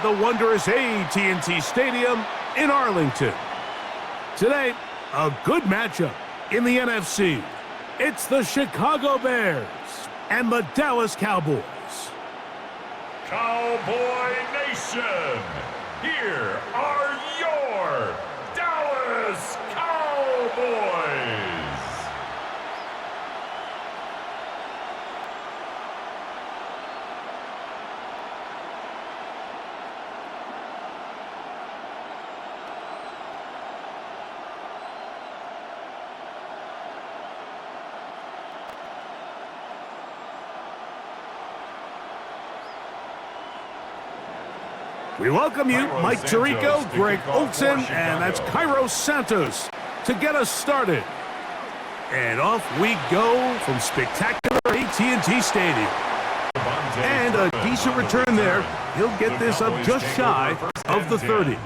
at the wondrous AT&T Stadium in Arlington. Today, a good matchup in the NFC. It's the Chicago Bears and the Dallas Cowboys. Cowboy Nation, here are your Dallas Cowboys. We welcome you, Mike Tirico, Greg Olson, and that's Cairo Santos to get us started. And off we go from spectacular AT&T Stadium. And a decent return there. He'll get this up just shy of the 30.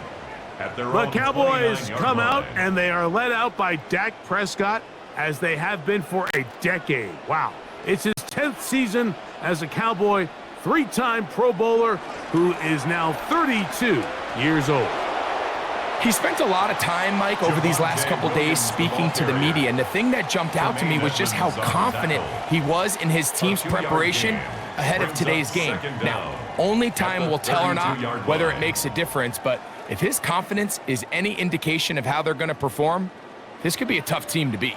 The Cowboys come out, and they are led out by Dak Prescott, as they have been for a decade. Wow. It's his 10th season as a Cowboy, three-time Pro Bowler who is now 32 years old. He spent a lot of time, Mike, over these last couple days speaking to the media, and the thing that jumped out to me was just how confident he was in his team's preparation ahead of today's game. Now, only time will tell or not whether it makes a difference, but if his confidence is any indication of how they're going to perform, this could be a tough team to beat.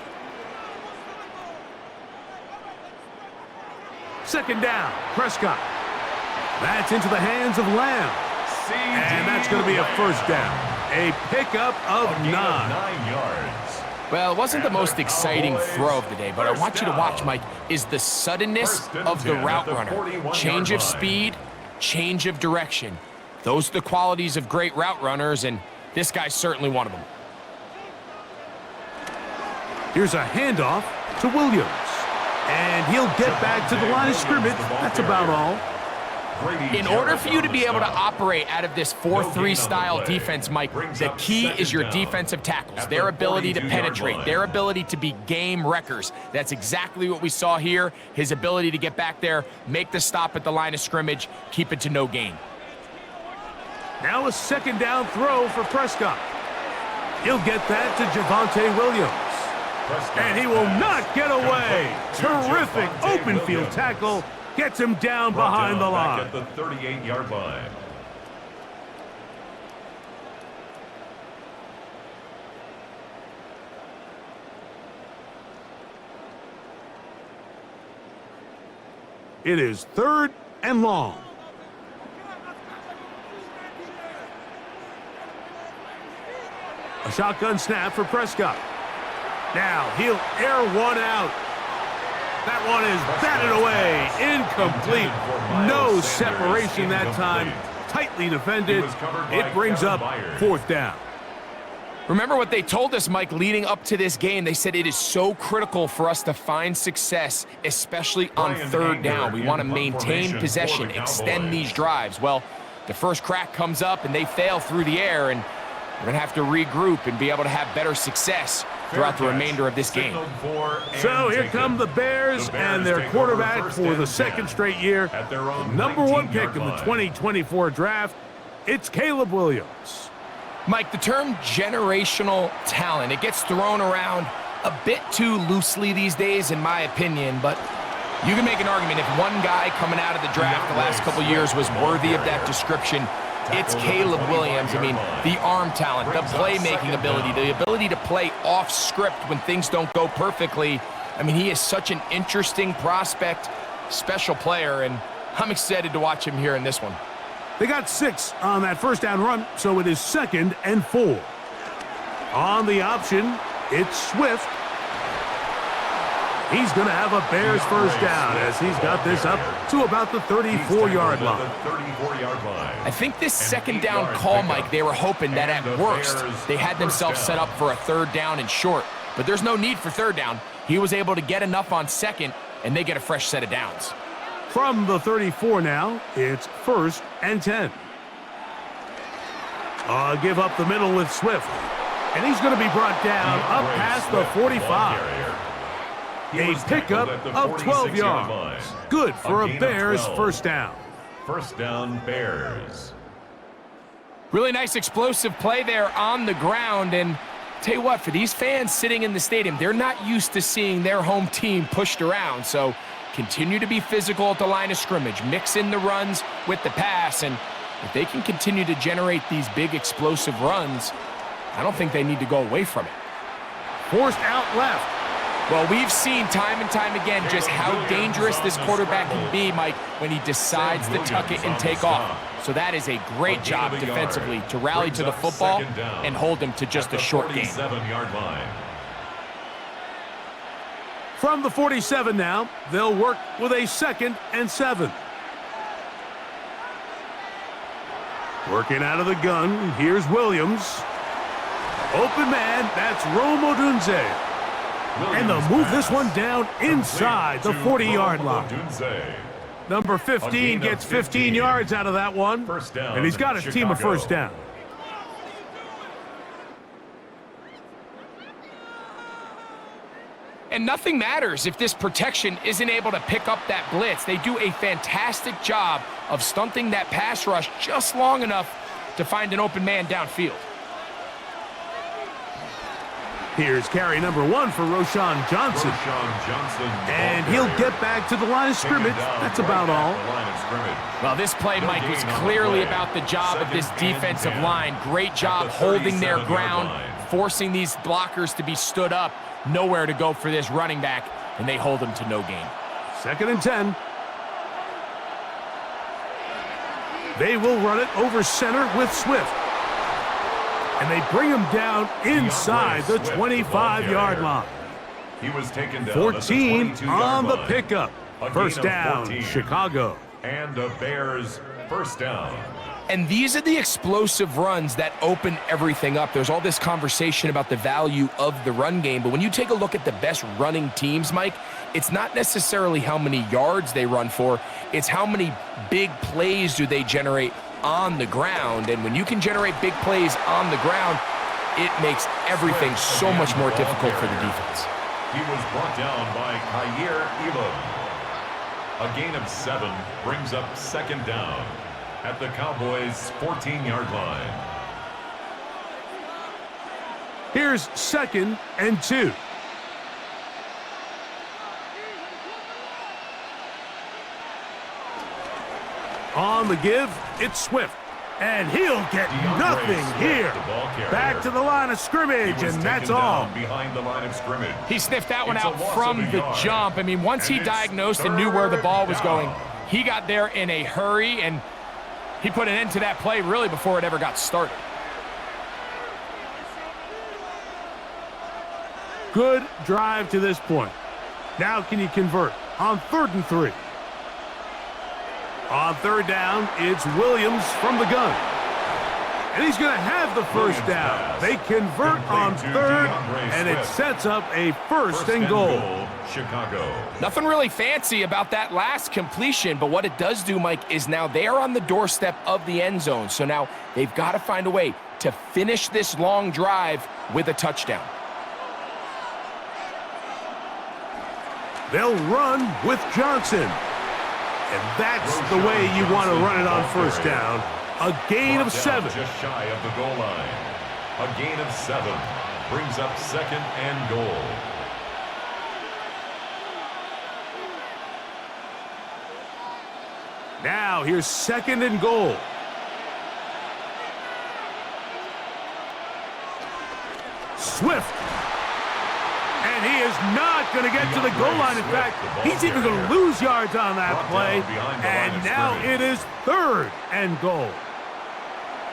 Second down, Prescott. That's into the hands of Lamb. And that's going to be a first down. A pickup of 9. Well, it wasn't the most exciting throw of the day, but I want you to watch, Mike, is the suddenness of the route runner. Change of speed, change of direction. Those are the qualities of great route runners, and this guy's certainly one of them. Here's a handoff to Williams. And he'll get back to the line of scrimmage. That's about all. In order for you to be able to operate out of this 4-3 style defense, Mike, the key is your defensive tackles, their ability to penetrate, their ability to be game wreckers. That's exactly what we saw here, his ability to get back there, make the stop at the line of scrimmage, keep it to no gain. Now a second down throw for Prescott. He'll get that to Javonte Williams. And he will not get away. Terrific open field tackle. Gets him down behind the line. At the 38-yard line. It is 3rd and long. A shotgun snap for Prescott. Now he'll air one out. That one is batted away. Incomplete. No separation that time. Tightly defended. It brings up 4th down. Remember what they told us, Mike, leading up to this game. They said it is so critical for us to find success, especially on 3rd down. We want to maintain possession, extend these drives. Well, the first crack comes up and they fail through the air, and we're going to have to regroup and be able to have better success throughout the remainder of this game. So here come the Bears and their quarterback for the 2nd straight year. Number 1 pick in the 2024 draft, it's Caleb Williams. Mike, the term generational talent, it gets thrown around a bit too loosely these days, in my opinion, but you can make an argument if one guy coming out of the draft the last couple years was worthy of that description, it's Caleb Williams. I mean, the arm talent, the playmaking ability, the ability to play off script when things don't go perfectly. I mean, he is such an interesting prospect, special player, and I'm excited to watch him here in this one. They got 6 on that first down run, so it is 2nd and 4. On the option, it's Swift. He's going to have a Bears first down as he's got this up to about the 34-yard line. I think this 2nd down call, Mike, they were hoping that at worst they had themselves set up for a 3rd down and short. But there's no need for 3rd down. He was able to get enough on 2nd, and they get a fresh set of downs. From the 34 now, it's 1st and 10. Give up the middle with Swift. And he's going to be brought down up past the 45. A pickup of 12 yards. Good for a Bears first down. First down, Bears. Really nice explosive play there on the ground. And tell you what, for these fans sitting in the stadium, they're not used to seeing their home team pushed around. So continue to be physical at the line of scrimmage. Mix in the runs with the pass. And if they can continue to generate these big explosive runs, I don't think they need to go away from it. Forced out left. Well, we've seen time and time again just how dangerous this quarterback can be, Mike, when he decides to tuck it and take off. So that is a great job defensively to rally to the football and hold him to just a short gain. From the 47 now, they'll work with a 2nd and 7. Working out of the gun, here's Williams. Open man, that's Rome Odunze. And they'll move this one down inside the 40-yard line. Number 15 gets 15 yards out of that one, and he's got his team a first down. And nothing matters if this protection isn't able to pick up that blitz. They do a fantastic job of stunting that pass rush just long enough to find an open man downfield. Here's carry number 1 for Roschon Johnson. And he'll get back to the line of scrimmage. That's about all. Well, this play, Mike, was clearly about the job of this defensive line. Great job holding their ground, forcing these blockers to be stood up. Nowhere to go for this running back, and they hold him to no gain. 2nd and 10. They will run it over center with Swift. And they bring him down inside the 25-yard line. He was taken down 14 on the line. pickup. First down, Chicago. And the Bears first down. And these are the explosive runs that open everything up. There's all this conversation about the value of the run game, but when you take a look at the best running teams, Mike, it's not necessarily how many yards they run for, it's how many big plays do they generate on the ground. And when you can generate big plays on the ground, it makes everything so much more difficult for the defense. He was brought down by Kyer Elam. A gain of 7 brings up 2nd down at the Cowboys' 14-yard line. Here's 2nd and 2. On the give, it's Swift. And he'll get nothing here. Back to the line of scrimmage, and that's all. Behind the line of scrimmage. He sniffed that one out from the jump. I mean, once he diagnosed and knew where the ball was going, he got there in a hurry, and he put an end to that play really before it ever got started. Good drive to this point. Now can you convert on 3rd and 3? On 3rd down, it's Williams from the gun. And he's going to have the first down. They convert on 3rd, and it sets up a first and goal. Chicago. Nothing really fancy about that last completion, but what it does do, Mike, is now they are on the doorstep of the end zone. So now they've got to find a way to finish this long drive with a touchdown. They'll run with Johnson. And that's the way you want to run it on first down. A gain of 7. Just shy of the goal line. A gain of 7 brings up 2nd and goal. Now here's 2nd and goal. Swift. And he is not going to get to the goal line. In fact, he's even going to lose yards on that play. And now it is 3rd and goal.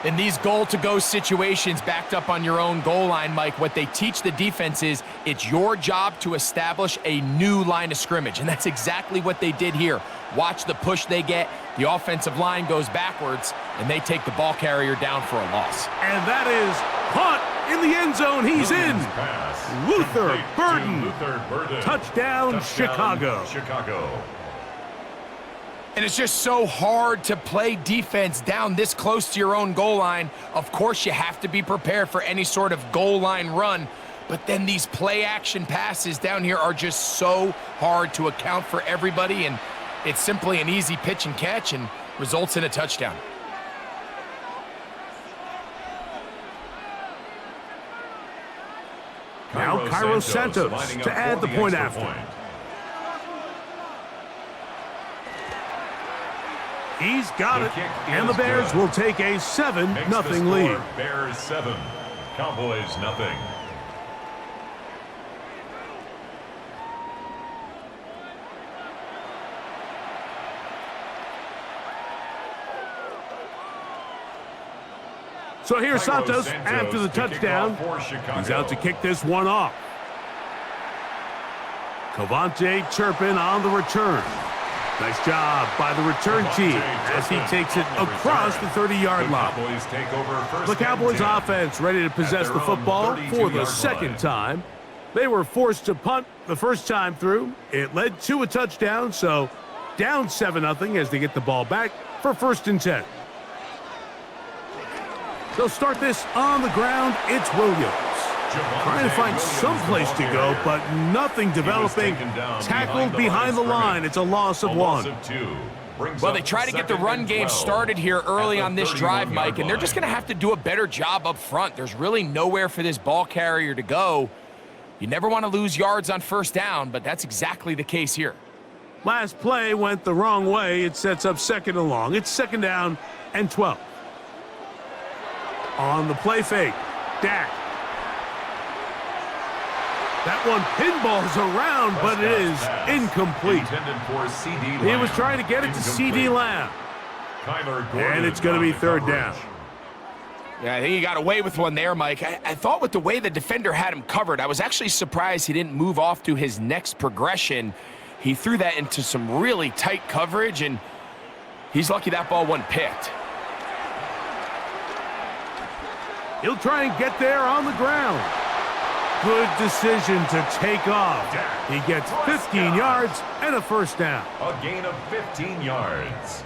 In these goal-to-go situations backed up on your own goal line, Mike, what they teach the defense is it's your job to establish a new line of scrimmage. And that's exactly what they did here. Watch the push they get. The offensive line goes backwards, and they take the ball carrier down for a loss. And that is caught in the end zone. He's in. Luther Burden. Touchdown, Chicago. And it's just so hard to play defense down this close to your own goal line. Of course, you have to be prepared for any sort of goal line run. But then these play-action passes down here are just so hard to account for everybody. And it's simply an easy pitch and catch and results in a touchdown. Now Cairo Santos to add the point after. He's got it, and the Bears will take a 7-0 lead. Bears 7, Cowboys nothing. So here's Santos after the touchdown. He's out to kick this one off. Cavante chirping on the return. Nice job by the return team as he takes it across the 30-yard line. The Cowboys offense ready to possess the football for the second time. They were forced to punt the first time through. It led to a touchdown, so down 7-0 as they get the ball back for 1st and 10. They'll start this on the ground. It's Williams. Trying to find some place to go, but nothing developing. Tackled behind the line. It's a loss of 1. Well, they try to get the run game started here early on this drive, Mike, and they're just going to have to do a better job up front. There's really nowhere for this ball carrier to go. You never want to lose yards on 1st down, but that's exactly the case here. Last play went the wrong way. It sets up 2nd and long. It's 2nd down and 12. On the play fake, Dak. That one pinballs around, but it is incomplete. He was trying to get it to C.D. Lamb. And it's going to be 3rd down. Yeah, I think he got away with one there, Mike. I thought with the way the defender had him covered, I was actually surprised he didn't move off to his next progression. He threw that into some really tight coverage, and he's lucky that ball wasn't picked. He'll try and get there on the ground. Good decision to take off. He gets 15 yards and a 1st down. A gain of 15 yards.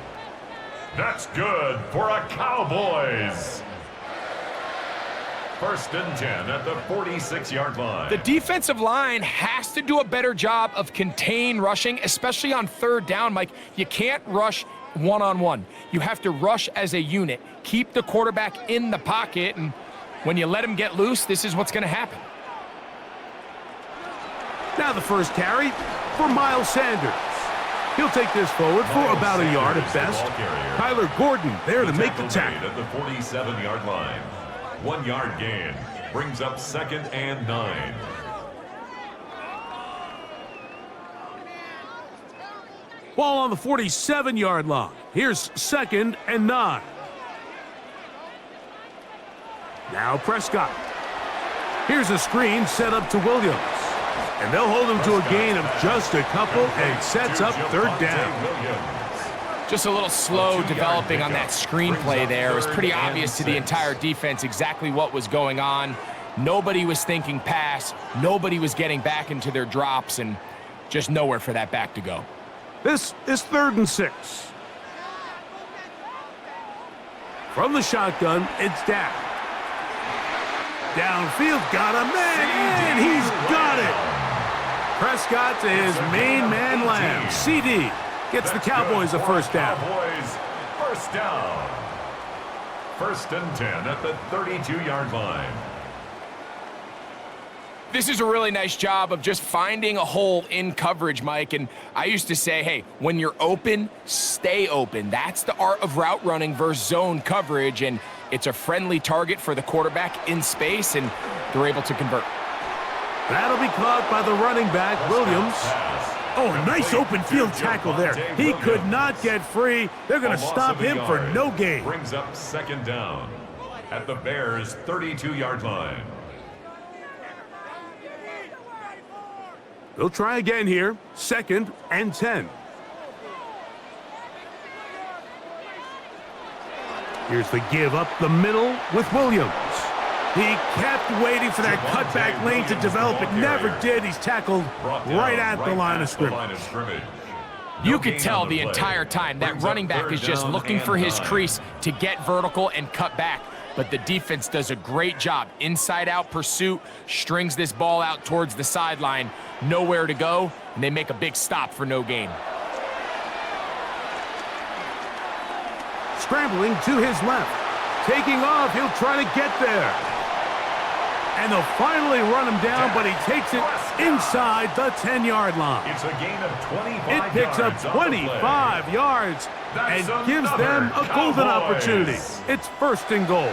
That's good for a Cowboys. 1st and 10 at the 46-yard line. The defensive line has to do a better job of contain rushing, especially on 3rd down, Mike. You can't rush one-on-one. You have to rush as a unit. Keep the quarterback in the pocket, and when you let him get loose, this is what's going to happen. Now the first carry for Miles Sanders. He'll take this forward for about a yard at best. Kyler Gordon there to make the tackle. At the 47-yard line. 1-yard gain brings up 2nd and 9. Ball on the 47-yard line. Here's 2nd and 9. Now Prescott. Here's a screen set up to Williams. And they'll hold him to a gain of just a couple and sets up 3rd down. Just a little slow developing on that screenplay there. It was pretty obvious to the entire defense exactly what was going on. Nobody was thinking pass. Nobody was getting back into their drops, and just nowhere for that back to go. This is 3rd and 6. From the shotgun, it's Dak. Downfield, got a man, and he's got it. Prescott to his main man, Lamb. CD gets the Cowboys a 1st down. Cowboys 1st down. 1st and 10 at the 32-yard line. This is a really nice job of just finding a hole in coverage, Mike. And I used to say, hey, when you're open, stay open. That's the art of route running versus zone coverage. And it's a friendly target for the quarterback in space, and they're able to convert. That'll be caught by the running back, Williams. Oh, a nice open field tackle there. He could not get free. They're going to stop him for no gain. Brings up 2nd down at the Bears' 32-yard line. They'll try again here. 2nd and 10. Here's the give up the middle with Williams. He kept waiting for that cutback lane to develop. It never did. He's tackled right at the line of scrimmage. You could tell the entire time that running back is just looking for his crease to get vertical and cut back. But the defense does a great job. Inside-out pursuit, strings this ball out towards the sideline. Nowhere to go, and they make a big stop for no gain. Scrambling to his left. Taking off, he'll try to get there. And they'll finally run him down, but he takes it inside the 10-yard line. It's a gain of 25 It picks up 25 yards and gives them a golden opportunity. It's first and goal.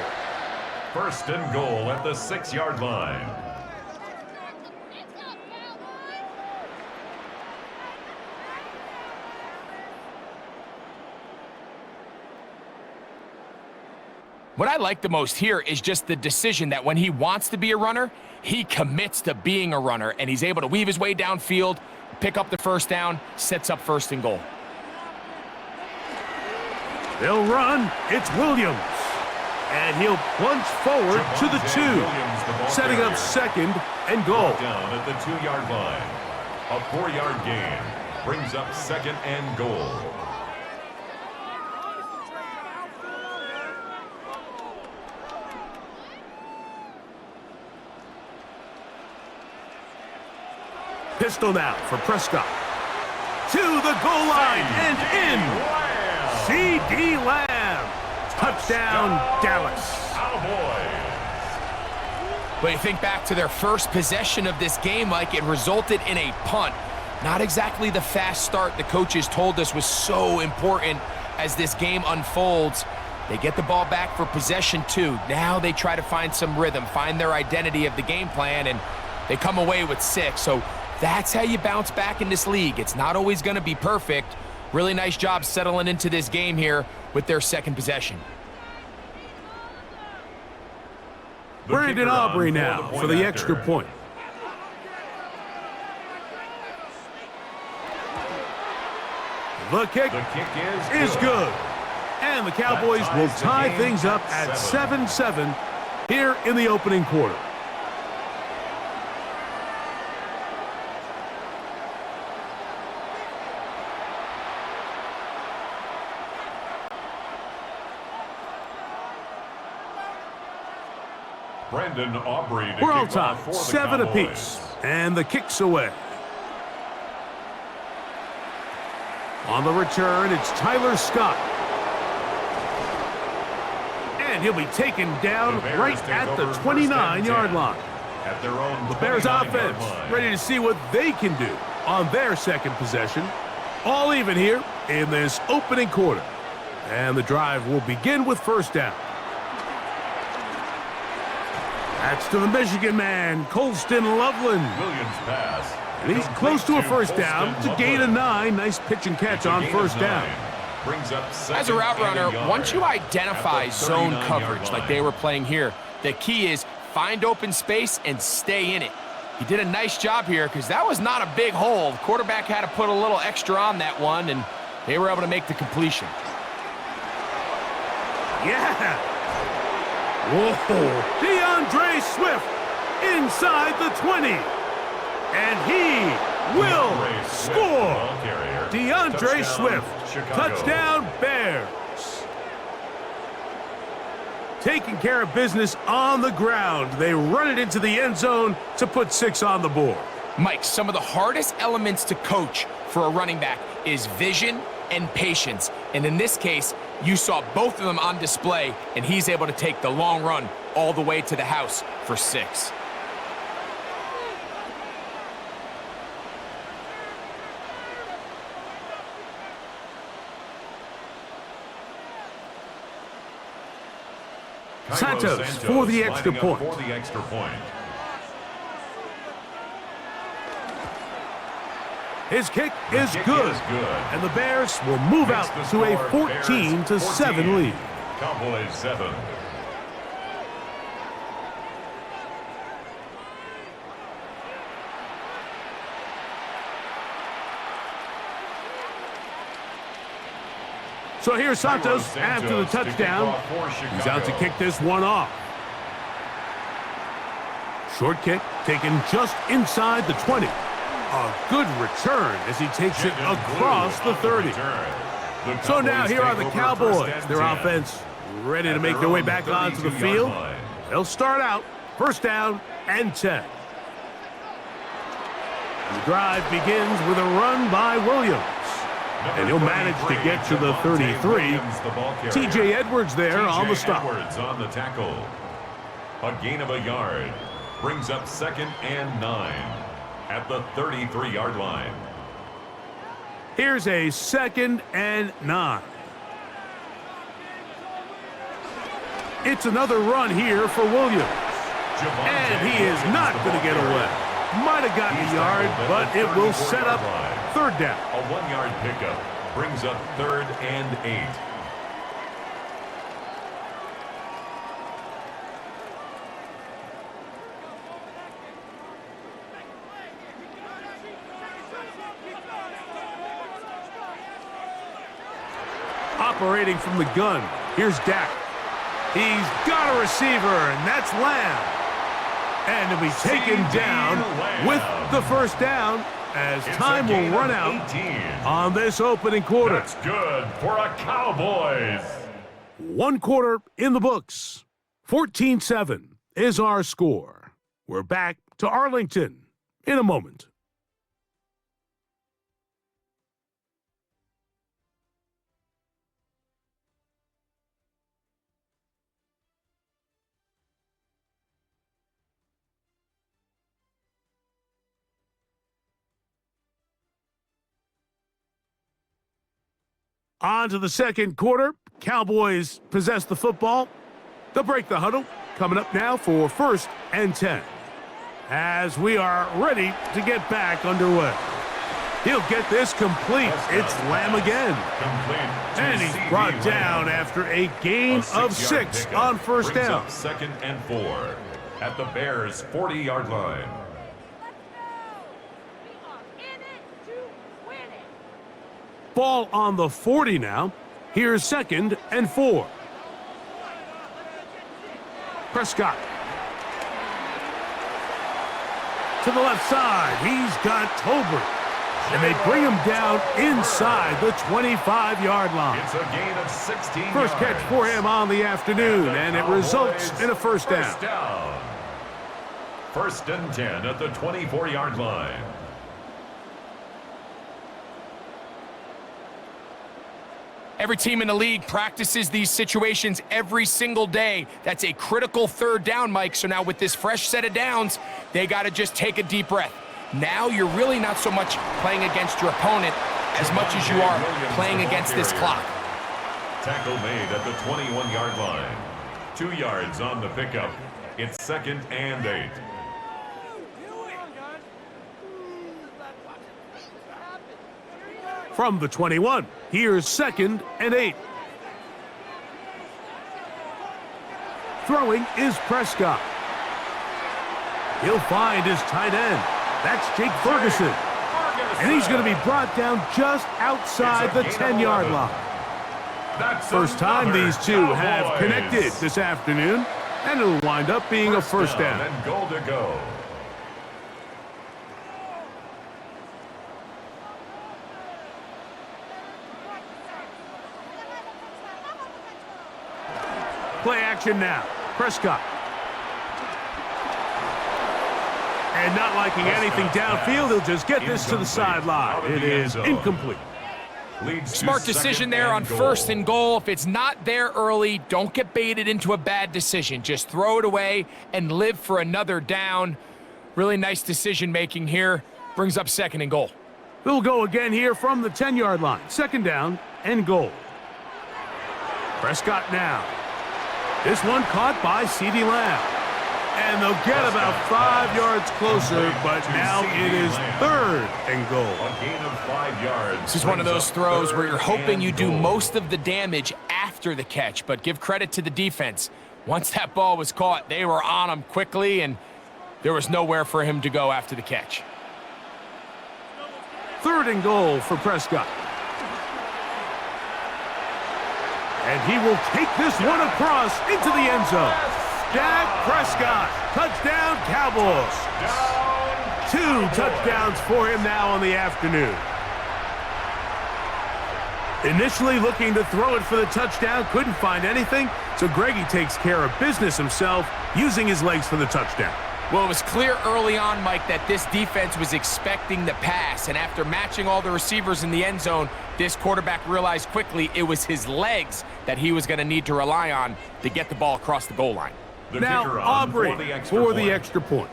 First and goal at the 6-yard line. What I like the most here is just the decision that when he wants to be a runner, he commits to being a runner, and he's able to weave his way downfield, pick up the first down, sets up first and goal. They'll run. It's Williams. And he'll plunge forward to the 2, setting up second and goal. Down at the 2-yard line. A 4-yard gain brings up second and goal. Pistol now for Prescott. To the goal line and in. C.D. Lamb. Touchdown, Dallas. Cowboys. But you think back to their first possession of this game, Mike, it resulted in a punt. Not exactly the fast start the coaches told us was so important as this game unfolds. They get the ball back for possession 2. Now they try to find some rhythm, find their identity of the game plan, and they come away with 6. So that's how you bounce back in this league. It's not always going to be perfect. Really nice job settling into this game here with their second possession. Brandon Aubrey now for the extra point. The kick is good. And the Cowboys will tie things up at 7-7 here in the opening quarter. Brandon Aubrey to We're all kick off tied, for the 7 Cowboys. apiece. And the kick's away. On the return, it's Tyler Scott. And he'll be taken down right at the 29-yard line. At their own The Bears 29-yard offense line. ready to see what they can do on their second possession. All even here in this opening quarter. And the drive will begin with first down. That's to the Michigan man, Colston Loveland. Williams pass. And he's close to a first down to gain a 9. Nice pitch and catch on first down. Brings up As a route runner, once you identify at the zone 39-yard coverage like they line. were playing here, the key is find open space and stay in it. He did a nice job here because that was not a big hole. The quarterback had to put a little extra on that one, and they were able to make the completion. Yeah. Whoa. DeAndre Swift inside the 20. And he will score. DeAndre Swift. Touchdown, Bears. Taking care of business on the ground. They run it into the end zone to put 6 on the board. Mike, some of the hardest elements to coach for a running back is vision and patience. And in this case, you saw both of them on display, and he's able to take the long run all the way to the house for 6. Santos for the extra lining up point. For the extra point. His kick is good. And the Bears will move out to a 14-7 lead. Cowboys 7. So here's Santos after the touchdown. He's out to kick this one off. Short kick taken just inside the 20. A good return as he takes it across the 30. So now here are the Cowboys. Their offense ready to make their way back onto the field. They'll start out first down and 10. The drive begins with a run by Williams. And he'll manage to get to the 33. T.J. Edwards there on the stop. Edwards on the tackle. A gain of a yard. brings up 2nd and 9 at the 33-yard line. Here's a 2nd and 9. It's another run here for Williams. And he is not going to get away. Might have gotten a yard, but it will set up 3rd down. A 1-yard pickup brings up 3rd and 8. Operating from the gun, here's Dak. He's got a receiver, and that's Lamb. And he'll be taken down with the 1st down as time will run out on this opening quarter. That's good for a Cowboys. 1 quarter in the books. 14-7 is our score. We're back to Arlington in a moment. On to the 2nd quarter. Cowboys possess the football. They'll break the huddle. Coming up now for 1st and 10. As we are ready to get back underway. He'll get this complete. It's Lamb again. And he's brought down after a gain of 6 on 1st down. 2nd and 4 at the Bears' 40-yard line. Ball on the 40 now. Here's 2nd and 4. Prescott. To the left side. He's got Tolbert. And they bring him down inside the 25-yard line. It's a gain of 16 First yards. catch for him on the afternoon, and it results in a 1st down. 1st and 10 at the 24-yard line. Every team in the league practices these situations every single day. That's a critical 3rd down, Mike. So now with this fresh set of downs, they got to just take a deep breath. Now you're really not so much playing against your opponent as much as you are playing against this clock. Tackle made at the 21-yard line. 2 yards on the pickup. It's 2nd and 8. From the 21, here's 2nd and 8. Throwing is Prescott. He'll find his tight end. That's Jake Ferguson. And he's going to be brought down just outside the 10-yard line. First time these two have connected this afternoon, and it'll wind up being a 1st down. And goal to go. Play action now. Prescott. And not liking anything downfield, he'll just get this to the sideline. It is incomplete. Smart decision there on 1st and goal. If it's not there early, don't get baited into a bad decision. Just throw it away and live for another down. Really nice decision making here. Brings up 2nd and goal. We'll go again here from the 10-yard line. 2nd down and goal. Prescott now. This one caught by CeeDee Lamb. And they'll get about 5 yards closer, but now it is 3rd and goal. A gain of 5 yards. This is one of those throws where you're hoping you do most of the damage after the catch, but give credit to the defense. Once that ball was caught, they were on him quickly, and there was nowhere for him to go after the catch. 3rd and goal for Prescott. And he will take this one across into the end zone. Dak Prescott, touchdown Cowboys. 2 touchdowns for him now on the afternoon. Initially looking to throw it for the touchdown, couldn't find anything, so Greggy takes care of business himself, using his legs for the touchdown. Well, it was clear early on, Mike, that this defense was expecting the pass, and after matching all the receivers in the end zone, this quarterback realized quickly it was his legs that he was going to need to rely on to get the ball across the goal line. The Now kicker on Aubrey for the point. extra point.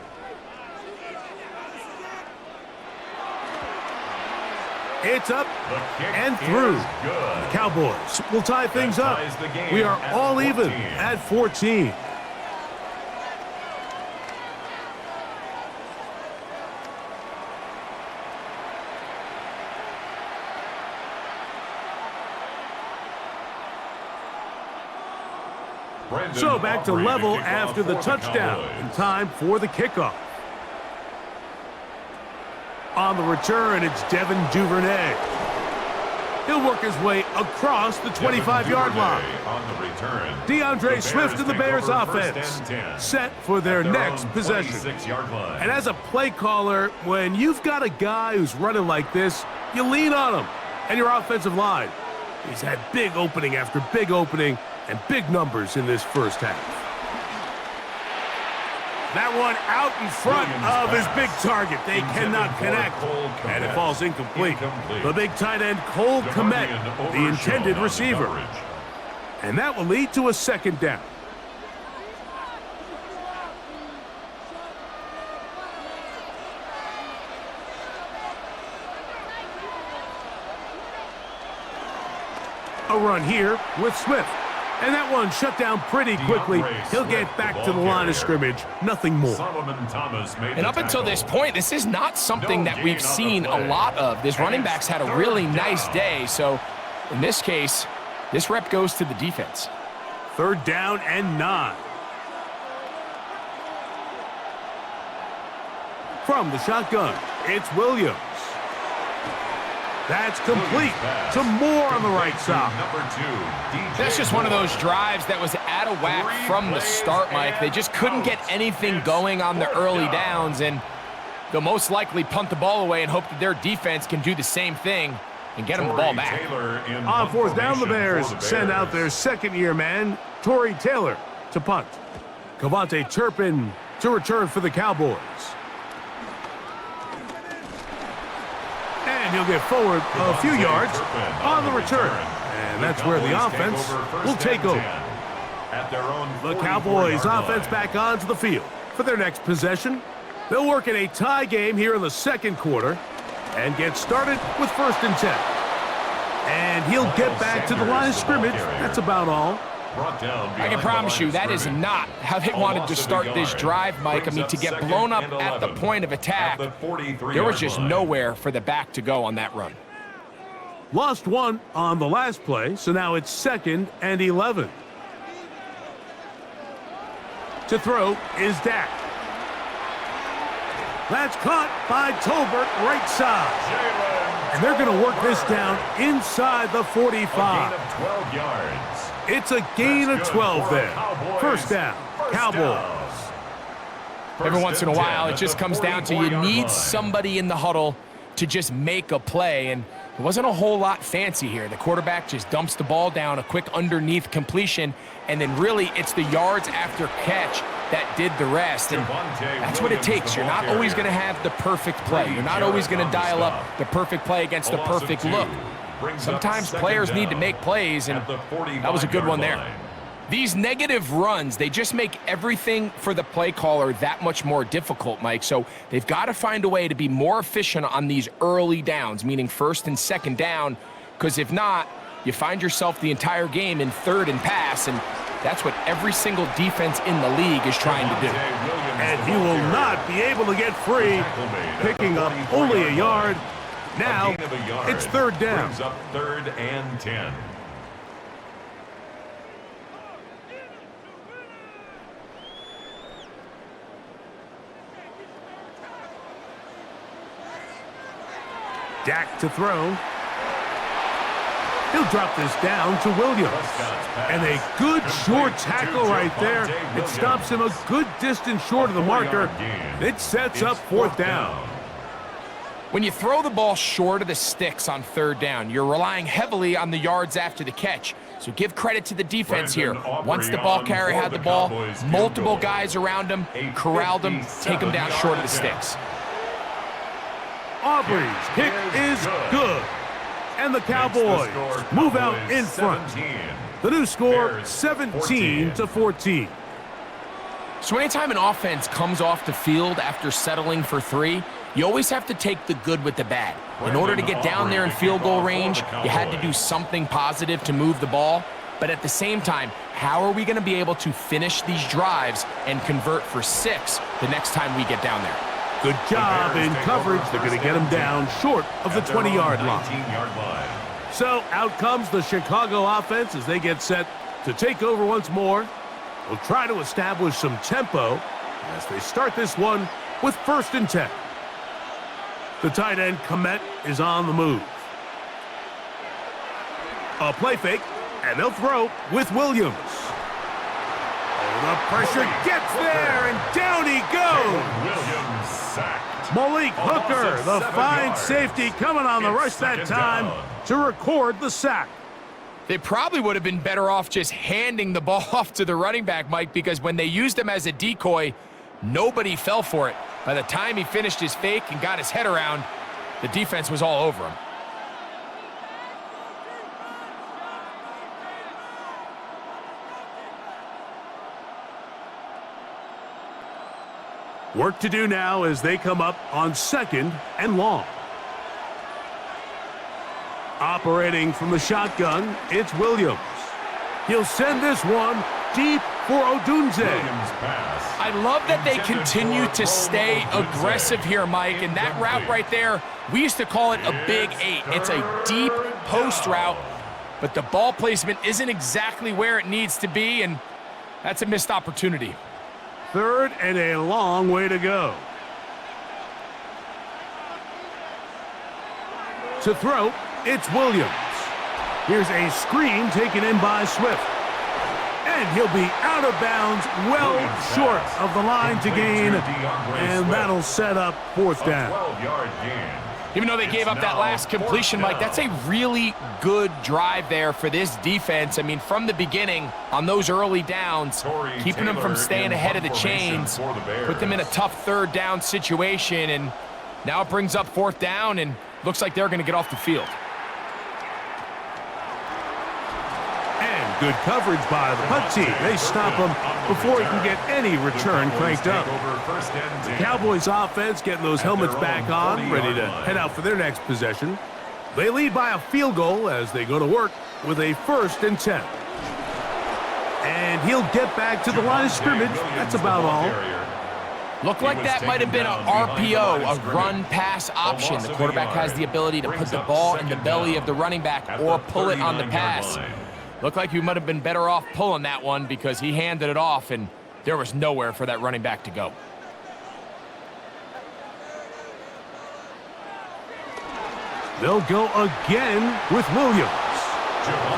It's up The kick and through. is good. The Cowboys will tie things up. ties the game We are at all 14. even at 14. Brandon So back to Aubrey level kick off after the for touchdown. Cowboys. And time for the kickoff. On the return, it's Devin Duvernay. He'll work his way across the 25-yard line. On the return. DeAndre Swift and the take Bears over first offense and 10. set for their At next own possession. 26-yard line. And as a play caller, when you've got a guy who's running like this, you lean on him and your offensive line. He's had big opening after big opening and big numbers in this first half. That one out in front of his big target. They cannot connect, and it falls incomplete. The big tight end, Cole Kmet, the intended receiver. And that will lead to a second down. A run here with Swift. And that one shut down pretty quickly. He'll get back to the line of scrimmage. Nothing more. And up until this point, this is not something that we've seen a lot of. This running back's had a really nice day. So in this case, this rep goes to the defense. Third down and 9. From the shotgun, it's Williams. That's complete to Moore on the right side. That's just one of those drives that was out of whack from the start, Mike. They just couldn't get anything going on the early downs, and they'll most likely punt the ball away and hope that their defense can do the same thing and get them the ball back. On fourth down, the Bears send out their second-year man, Torrey Taylor, to punt. Cavante Turpin to return for the Cowboys. And he'll get forward a few yards on the return. And that's where the offense will take over. The Cowboys offense back onto the field for their next possession. They'll work in a tie game here in the second quarter and get started with 1st and 10. And he'll get back to the line of scrimmage. That's about all. I can promise you that is not how they wanted to start this drive, Mike. I mean, to get blown up at the point of attack, there was just nowhere for the back to go on that run. Lost one on the last play, so now it's 2nd and 11. To throw is Dak. That's caught by Tolbert, right side. And they're going to work this down inside the 45. A gain of 12 yards. It's a gain of 12 there. First down, Cowboys. Every once in a while, it just comes down to you need somebody in the huddle to just make a play, and it wasn't a whole lot fancy here. The quarterback just dumps the ball down, a quick underneath completion, and then really it's the yards after catch that did the rest, and that's what it takes. You're not always going to have the perfect play. You're not always going to dial up the perfect play against the perfect look. Sometimes players need to make plays, and that was a good one there. These negative runs, they just make everything for the play caller that much more difficult, Mike. So they've got to find a way to be more efficient on these early downs, meaning 1st and 2nd down, because if not, you find yourself the entire game in 3rd and pass, and that's what every single defense in the league is trying to do. And he will not be able to get free, picking up only a yard. Now, it's 3rd down. Brings up 3rd and 10. Dak to throw. He'll drop this down to Williams. And a good short tackle right there. It stops him a good distance short of the marker. It sets up 4th down. When you throw the ball short of the sticks on 3rd down, you're relying heavily on the yards after the catch. So give credit to the defense here. Once the ball carrier had the ball, multiple guys around him, corralled him, take him down short of the sticks. Aubrey's kick is good. And the Cowboys move out in front. The new score, 17-14. So anytime an offense comes off the field after settling for 3, you always have to take the good with the bad. In order to get down there in field goal range, you had to do something positive to move the ball. But at the same time, how are we going to be able to finish these drives and convert for 6 the next time we get down there? Good job in coverage. They're going to get him down short of the 20-yard line. So out comes the Chicago offense as they get set to take over once more. They'll try to establish some tempo as they start this one with 1st and 10. The tight end, Komet, is on the move. A play fake, and they'll throw with Williams. Oh, the pressure gets there, and down he goes. Williams sacked. Malik Hooker, the fine safety, coming on the rush that time to record the sack. They probably would have been better off just handing the ball off to the running back, Mike, because when they used him as a decoy, nobody fell for it. By the time he finished his fake and got his head around, the defense was all over him. Work to do now as they come up on 2nd and long. Operating from the shotgun, it's Williams. He'll send this one deep for Odunze. I love that they continue to stay aggressive here, Mike, and that route right there, we used to call it a big 8. It's a deep post route, but the ball placement isn't exactly where it needs to be, and that's a missed opportunity. 3rd and a long way to go. To throw, it's Williams. Here's a screen taken in by Swift. And he'll be out of bounds, well short of the line to gain, and that'll set up 4th down. Even though they gave up that last completion, Mike, that's a really good drive there for this defense. I mean, from the beginning, on those early downs, keeping them from staying ahead of the chains, put them in a tough 3rd down situation, and now it brings up 4th down, and looks like they're going to get off the field. And good coverage by the punt team. They stop him before he can get any return cranked up. The Cowboys offense getting those helmets back on, ready to head out for their next possession. They lead by a field goal as they go to work with a 1st and 10. And he'll get back to the line of scrimmage. That's about all. Looked like that might have been an RPO, a run-pass option. The quarterback has the ability to put the ball in the belly of the running back or pull it on the pass. Looked like you might have been better off pulling that one because he handed it off, and there was nowhere for that running back to go. They'll go again with Williams.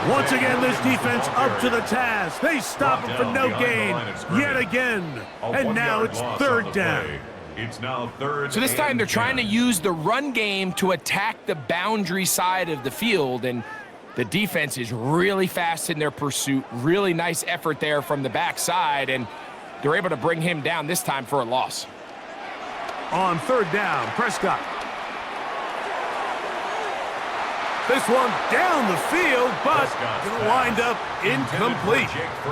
Once again, this defense up to the task. They stop him for no gain yet again. And now it's 3rd down. It's now 3rd. So this time they're trying to use the run game to attack the boundary side of the field, and the defense is really fast in their pursuit. Really nice effort there from the backside, and they're able to bring him down this time for a loss. On 3rd down, Prescott. This one down the field, but going to wind up incomplete.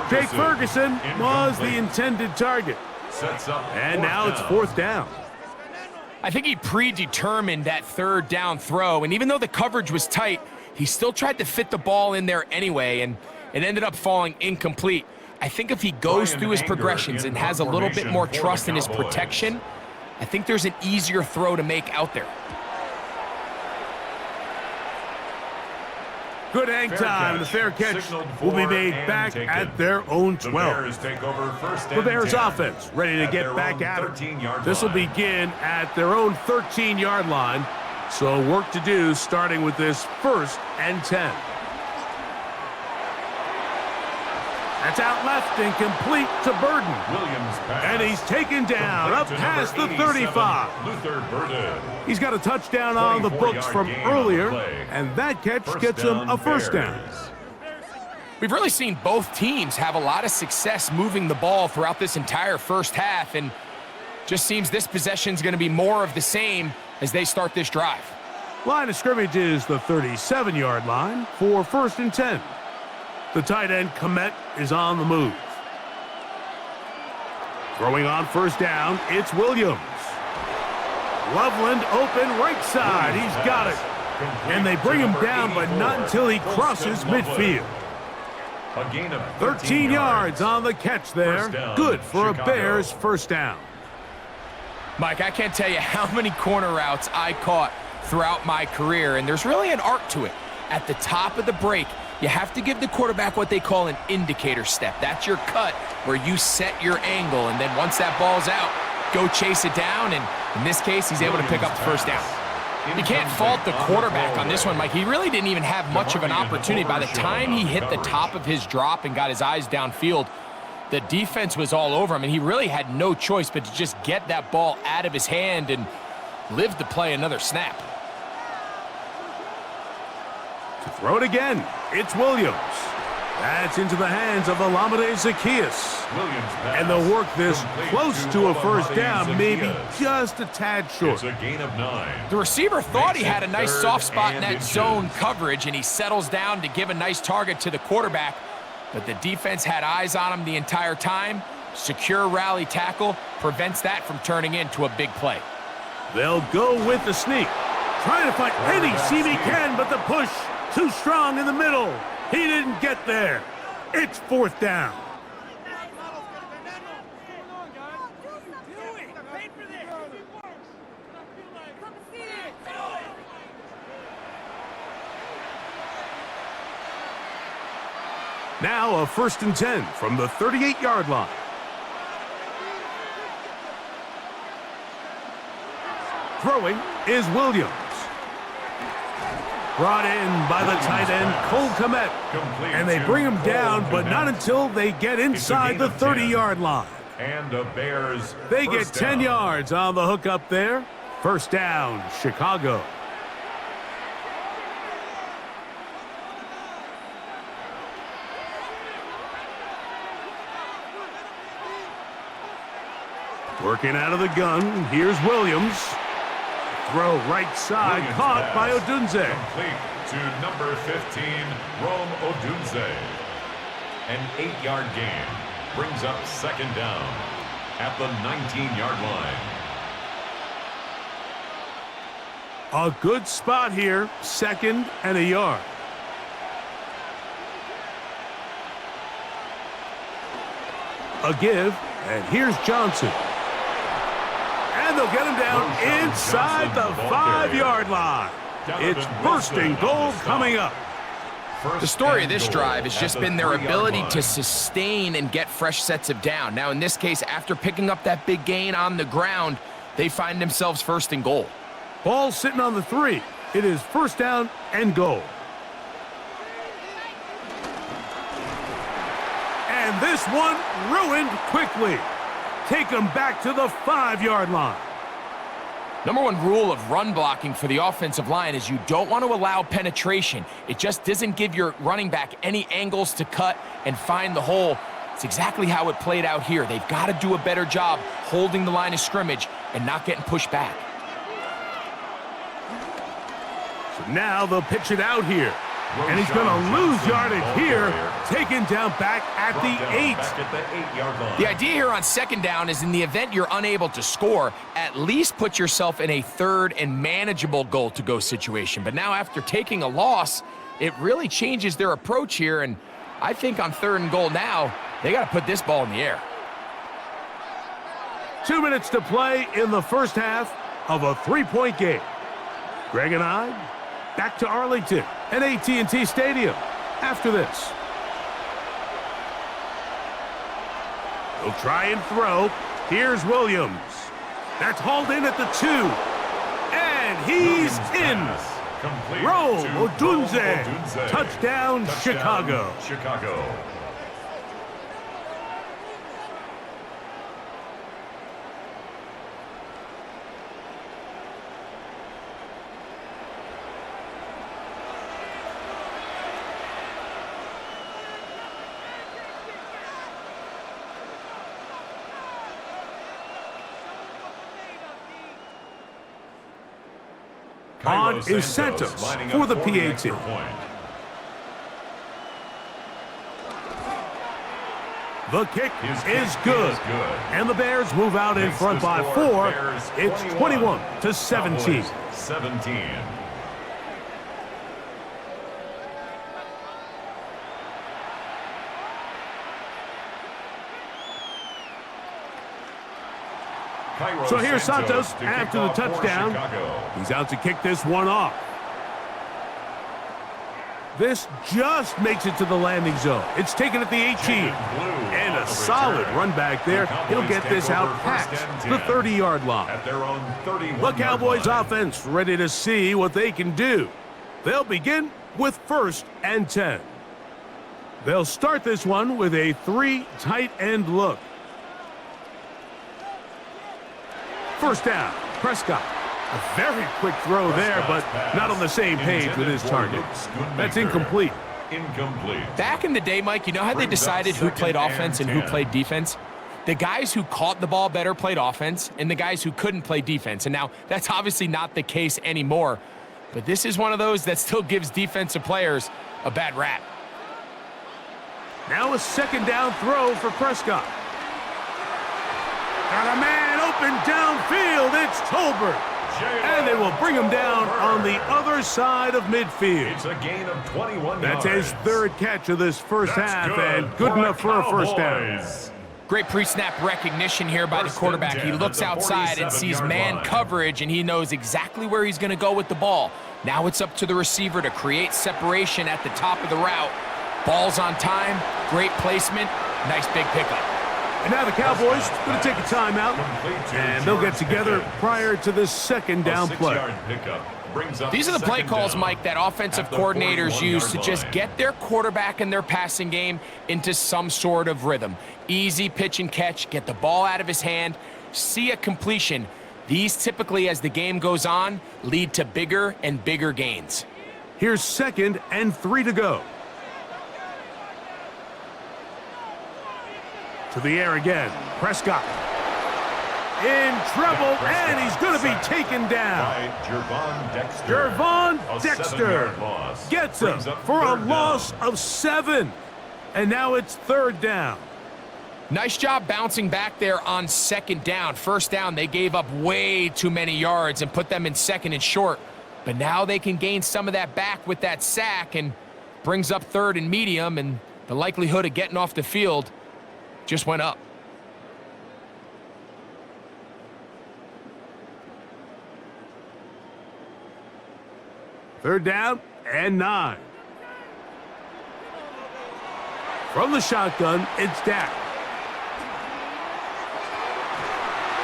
Jake Ferguson was the intended target. And now it's 4th down. I think he predetermined that 3rd down throw, and even though the coverage was tight, he still tried to fit the ball in there anyway, and it ended up falling incomplete. I think if he goes through his progressions and has a little bit more trust in his protection, I think there's an easier throw to make out there. Good hang time. The fair catch will be made back at their own 12. The Bears offense ready to get back at it. This will begin at their own 13-yard line. So work to do starting with this 1st and 10. That's out left and complete to Burden. And he's taken down up past the 35. He's got a touchdown on the books from earlier, and that catch gets him a 1st down. We've really seen both teams have a lot of success moving the ball throughout this entire 1st half, and just seems this possession is going to be more of the same as they start this drive. Line of scrimmage is the 37-yard line for 1st and 10. The tight end, Komet, is on the move. Throwing on first down, it's Williams. Loveland open right side. He's got it. And they bring him down, but not until he crosses midfield. A gain of 13 yards on the catch there. Good for a Bears first down. Mike, I can't tell you how many corner routes I caught throughout my career, and there's really an art to it. At the top of the break, you have to give the quarterback what they call an indicator step. That's your cut where you set your angle, and then once that ball's out, go chase it down, and in this case, he's able to pick up the first down. You can't fault the quarterback on this one, Mike. He really didn't even have much of an opportunity. By the time he hit the top of his drop and got his eyes downfield, the defense was all over him, and he really had no choice but to just get that ball out of his hand and live to play another snap. To throw it again, it's Williams. That's into the hands of Olamide Zaccheaus. And they'll work this close to a first down, maybe just a tad short. It's a gain of 9. The receiver thought he had a nice soft spot in that zone coverage, and he settles down to give a nice target to the quarterback. But the defense had eyes on him the entire time. Secure rally tackle prevents that from turning into a big play. They'll go with the sneak. Trying to find any seam he can, but the push too strong in the middle. He didn't get there. It's fourth down. Now a 1st and 10 from the 38-yard line. Throwing is Williams. Brought in by the tight end, Cole Kmet. And they bring him down, but not until they get inside the 30-yard line. And the Bears They get 10 yards on the hook up there. First down, Chicago. Working out of the gun, here's Williams. Throw right side, caught by Odunze. Complete to number 15, Rome Odunze. An 8-yard gain brings up 2nd down at the 19-yard line. A good spot here, 2nd and a yard. A give, and here's Johnson. And they'll get him down inside the 5-yard line. It's 1st and goal coming up. The story of this drive has just been their ability to sustain and get fresh sets of down. Now, in this case, after picking up that big gain on the ground, they find themselves 1st and goal. Ball sitting on the 3. It is 1st down and goal. And this one ruined quickly. Take them back to the 5-yard line. Number 1 rule of run blocking for the offensive line is you don't want to allow penetration. It just doesn't give your running back any angles to cut and find the hole. It's exactly how it played out here. They've got to do a better job holding the line of scrimmage and not getting pushed back. So now they'll pitch it out here. And he's going to lose yardage here, taken down back at the 8. The idea here on 2nd down is in the event you're unable to score, at least put yourself in a 3rd and manageable goal-to-go situation. But now after taking a loss, it really changes their approach here. And I think on 3rd and goal now, they got to put this ball in the air. 2 minutes to play in the first half of a 3-point game. Greg and I, back to Arlington and AT&T Stadium after this. They'll try and throw. Here's Williams. That's hauled in at the 2. And he's in. Rome Odunze. Touchdown, Chicago. On is Santos for the PAT. The kick His is kick good. is good. And the Bears move out in Makes front the by score 4. Bears It's 21-17. Cowboys 17. So here's Santos after the touchdown. Chicago. He's out to kick this one off. This just makes it to the landing zone. It's taken at the 18. And a solid run back there. He'll get this out past the 30-yard line. At their own 31 The Cowboys offense ready to see what they can do. They'll begin with 1st and 10. They'll start this one with a 3 tight end look. First down, Prescott. A very quick throw there, but not on the same page with his target. That's incomplete. Back in the day, Mike, you know how they decided who played offense and who played defense? The guys who caught the ball better played offense, and the guys who couldn't play defense. And now, that's obviously not the case anymore. But this is one of those that still gives defensive players a bad rap. Now a 2nd down throw for Prescott. Got a man open downfield. It's Tolbert. And they will bring him down on the other side of midfield. It's a gain of 21 That's yards. his 3rd catch of this first half, and good enough for a first down. Great pre-snap recognition here by the quarterback. He looks outside and sees man coverage, and he knows exactly where he's going to go with the ball. Now it's up to the receiver to create separation at the top of the route. Ball's on time, great placement, nice big pickup. And now the Cowboys going to take a timeout, and they'll get together prior to this 2nd down play. These are the play calls, Mike, that offensive coordinators use to just get their quarterback and their passing game into some sort of rhythm. Easy pitch and catch, get the ball out of his hand, see a completion. These typically, as the game goes on, lead to bigger and bigger gains. Here's 2nd and 3 to go. To the air again, Prescott. In trouble, and he's going to be taken down. Gervon Dexter gets him for a loss of 7. And now it's 3rd down. Nice job bouncing back there on 2nd down. 1st down, they gave up way too many yards and put them in 2nd and short. But now they can gain some of that back with that sack and brings up 3rd and medium, and the likelihood of getting off the field just went up. Third down and 9. From the shotgun, it's Dak.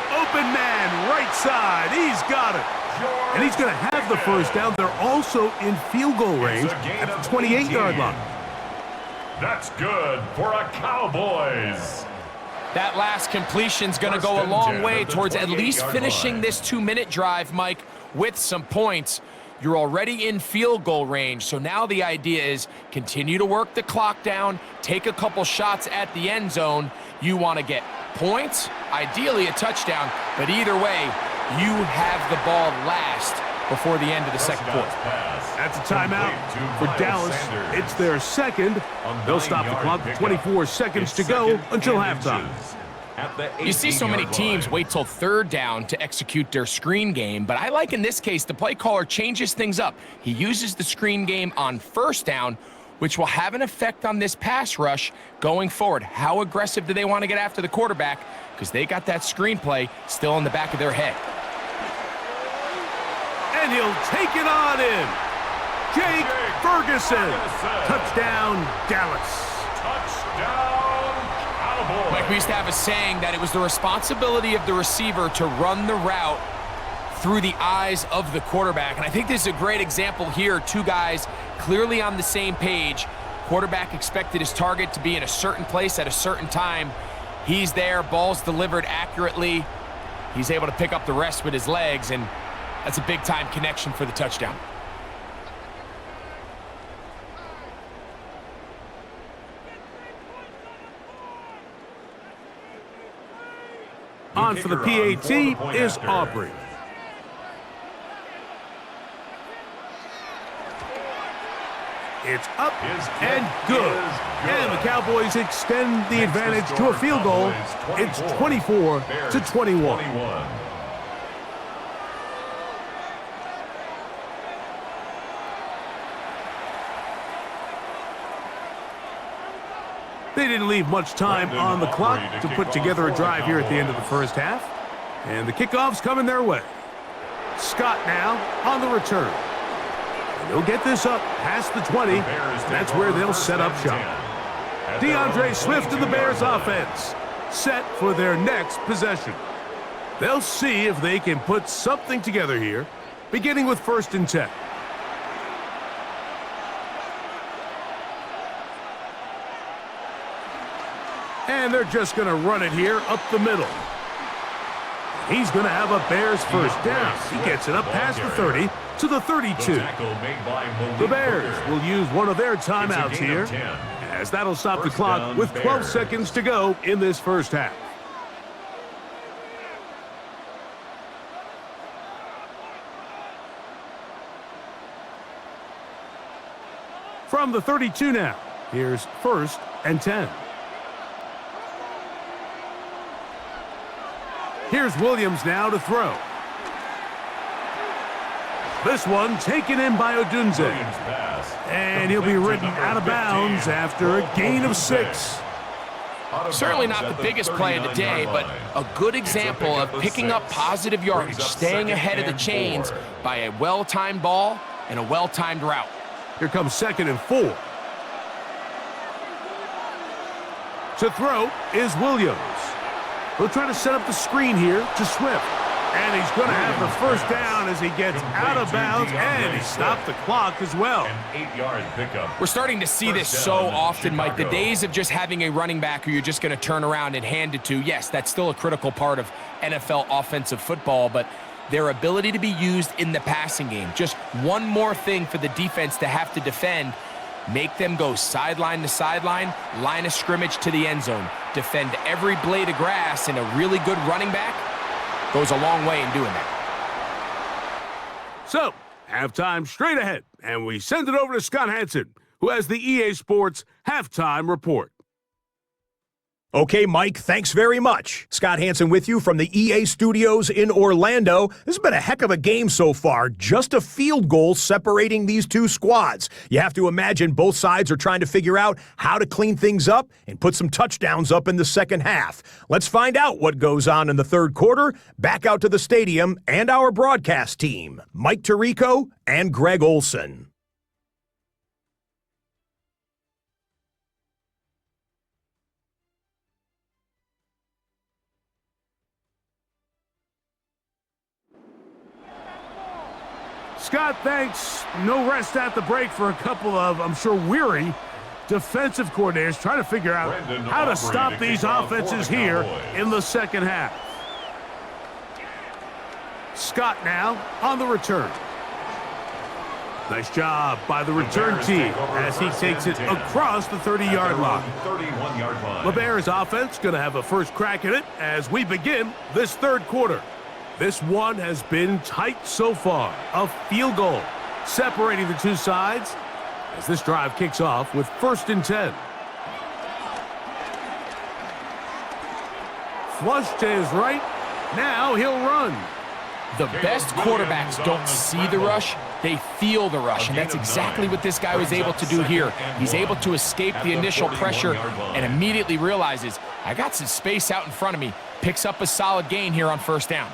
Open man, right side. He's got it. And he's going to have the first down. They're also in field goal range at the 28-yard line. That's good for a Cowboys. That last completion's going to go a long way towards at least finishing this 2-minute drive, Mike, with some points. You're already in field goal range, so now the idea is continue to work the clock down, take a couple shots at the end zone. You want to get points, ideally a touchdown, but either way, you have the ball last before the end of the second quarter. That's a timeout for Dallas. It's their 2nd. They'll stop the clock with 24 seconds to go until halftime. You see so many teams wait till 3rd down to execute their screen game, but I like in this case the play caller changes things up. He uses the screen game on 1st down, which will have an effect on this pass rush going forward. How aggressive do they want to get after the quarterback? Because they got that screen play still in the back of their head. And he'll take it on in. Jake Ferguson. Touchdown, Dallas. Touchdown, Cowboys. Mike, we used to have a saying that it was the responsibility of the receiver to run the route through the eyes of the quarterback. And I think this is a great example here. 2 guys clearly on the same page. Quarterback expected his target to be in a certain place at a certain time. He's there, ball's delivered accurately. He's able to pick up the rest with his legs, and that's a big-time connection for the touchdown. On for the PAT is Aubrey. It's up and good. And the Cowboys extend the advantage to a field goal. It's 24-21. They didn't leave much time on the clock to put together a drive here at the end of the first half. And the kickoff's coming their way. Scott now on the return. And they'll get this up past the 20. That's where they'll set up shop. DeAndre Swift and the Bears offense set for their next possession. They'll see if they can put something together here, beginning with 1st and 10. And they're just going to run it here up the middle. He's going to have a Bears first down. He gets it up past the 30 to the 32. The Bears will use one of their timeouts here, as that'll stop the clock with 12 seconds to go in this first half. From the 32 now, here's 1st and 10. Here's Williams now to throw. This one taken in by Odunze. And he'll be ridden out of bounds after a gain of 6. Certainly not the biggest play of the day, but a good example of picking up positive yardage, staying ahead of the chains by a well-timed ball and a well-timed route. Here comes 2nd and 4. To throw is Williams. He'll try to set up the screen here to Swift. And he's going to have the first down as he gets out of bounds, and he stopped the clock as well. An 8-yard pickup. We're starting to see this so often, Mike. The days of just having a running back who you're just going to turn around and hand it to, yes, that's still a critical part of NFL offensive football, but their ability to be used in the passing game, just one more thing for the defense to have to defend. Make them go sideline to sideline, line of scrimmage to the end zone. Defend every blade of grass, and a really good running back goes a long way in doing that. So, halftime straight ahead, and we send it over to Scott Hanson, who has the EA Sports Halftime Report. Okay, Mike, thanks very much. Scott Hanson with you from the EA Studios in Orlando. This has been a heck of a game so far. Just a field goal separating these two squads. You have to imagine both sides are trying to figure out how to clean things up and put some touchdowns up in the second half. Let's find out what goes on in the third quarter. Back out to the stadium and our broadcast team, Mike Tirico and Greg Olson. Scott, thanks. No rest at the break for a couple of, I'm sure, weary defensive coordinators trying to figure out how to stop these offenses here in the second half. Scott now on the return. Nice job by the return team as he takes it across the 30-yard line. The Bears offense going to have a first crack at it as we begin this third quarter. This one has been tight so far. A field goal separating the two sides as this drive kicks off with 1st and 10. Flush to his right. Now he'll run. The best quarterbacks don't see the rush, they feel the rush, and that's exactly what this guy was able to do here. He's able to escape the initial pressure and immediately realizes, I got some space out in front of me. Picks up a solid gain here on 1st down.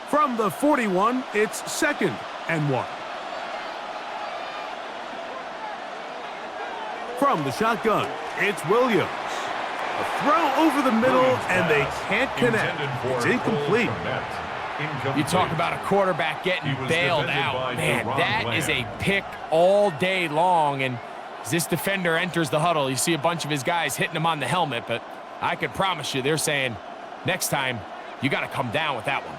From the 41, it's 2nd and 1. From the shotgun, it's Williams. A throw over the middle, and they can't connect. It's incomplete. You talk about a quarterback getting bailed out. Man, that is a pick all day long, and as this defender enters the huddle, you see a bunch of his guys hitting him on the helmet, but I could promise you they're saying, next time, you got to come down with that one.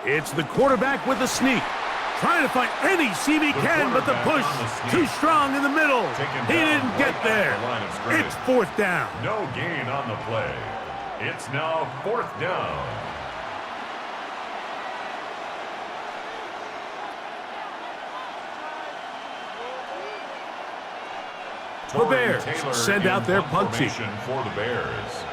It's the quarterback with the sneak. Trying to find any seam he can, but the push too strong in the middle. He didn't get there. It's 4th down. No gain on the play. It's now 4th down. The Bears send out their punt team. For the Bears.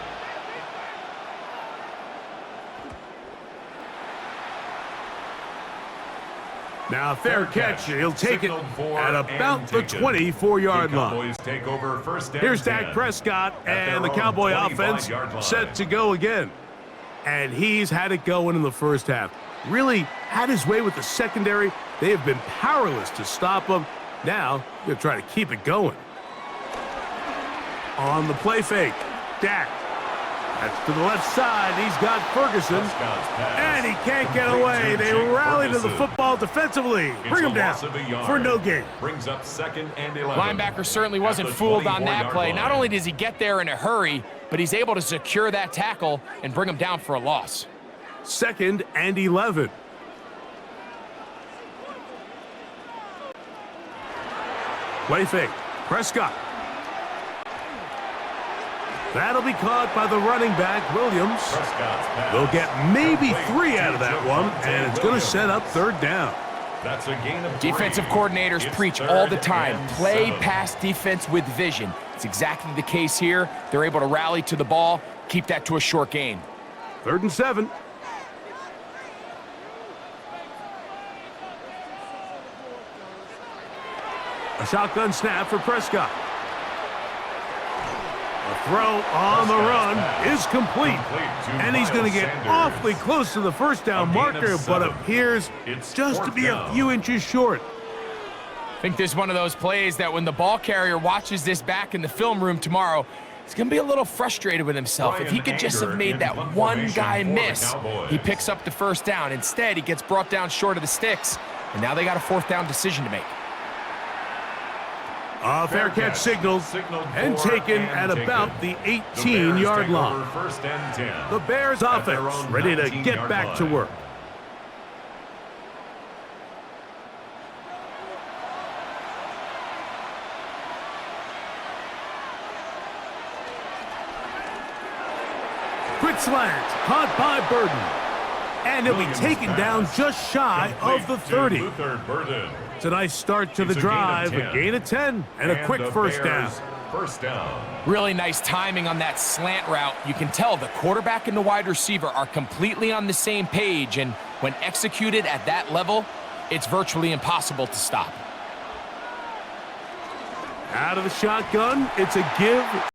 Now, fair catch. He'll take it at about the 24-yard line. Take over first down. Here's Dak Prescott and the Cowboy offense set to go again. And he's had it going in the first half. Really had his way with the secondary. They have been powerless to stop him. Now, they're trying to keep it going. On the play fake, Dak. That's to the left side. He's got Ferguson. And he can't get away. They rally to the football defensively. Bring him down for no gain. Brings up 2nd and 11. Linebacker certainly wasn't fooled on that play. Not only does he get there in a hurry, but he's able to secure that tackle and bring him down for a loss. 2nd and 11. Play fake. Prescott. That'll be caught by the running back, Williams. They'll get maybe 3 out of that one, and it's going to set up 3rd down. That's a gain of 3. Defensive coordinators preach all the time, play pass defense with vision. It's exactly the case here. They're able to rally to the ball, keep that to a short gain. 3rd and 7. A shotgun snap for Prescott. A throw on the run is complete. And he's going to get awfully close to the first down marker, but appears just to be a few inches short. I think this is one of those plays that when the ball carrier watches this back in the film room tomorrow, he's going to be a little frustrated with himself. If he could just have made that one guy miss, he picks up the first down. Instead, he gets brought down short of the sticks, and now they got a 4th down decision to make. A fair catch signaled and taken at about the 18-yard line. The Bears offense ready to get back to work. Quick slant, caught by Burden. And he'll be taken down just shy of the 30. It's a nice start to the drive, a gain of 10, and a quick first down. Really nice timing on that slant route. You can tell the quarterback and the wide receiver are completely on the same page, and when executed at that level, it's virtually impossible to stop. Out of the shotgun, it's a give.